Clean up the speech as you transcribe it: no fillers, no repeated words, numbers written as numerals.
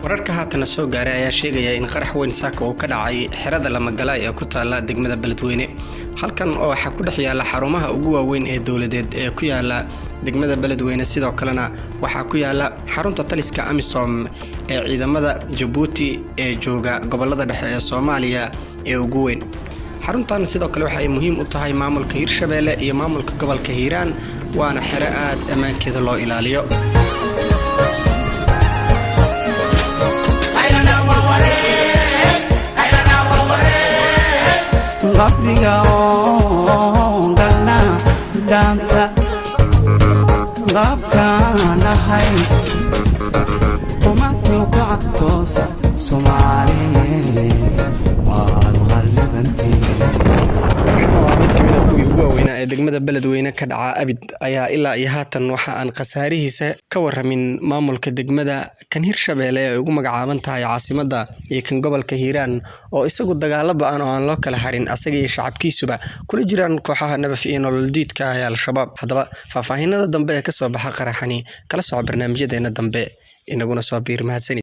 wararka haatan soo gaaray ayaa sheegaya in qarax weyn saaka uu ka dhacay xirada Lamagala ee ku taala degmada Beledweyne halkan oo waxa ku dhex yaala xarumaha ugu waaweyn ee dawladeed ee ku yaala degmada Beledweyne sidoo kalena waxa ku yaala xarunta taliska AMISOM ee ciidamada Djibouti ee jooga gobolada dhexe ee Soomaaliya ee ugu weyn xaruntan sidoo kale waxa ay muhiim u tahay maamulka Hirshabelle iyo maamulka gobolka Hiiraan waana xiro aad amaankeeda loo ilaaliyo qabriga oo galna danta qabkanahay umatu qactos Soomaaliyeed waa ee degmada Beledweyne ka dhaca abid ayaa ilaa iyo haatan waxa aan qasaarihiisa ka waramin maamulka degmada kan Hirshabelle ee ugu magacaaban tahay caasimadda iyo kan gobolka Hiiraan oo isagu dagaalo ba'an oo aan loo kala harin asaga iyo shacabkiisuba kula jiraan kooxaha nabad iyo nolol diidka ah ee al-shabaab hadaba faahfaahinada dambe ee ka soo baxa qaraxani kala soo barnaamijyadeena dambe inaguna soo biir mahadsan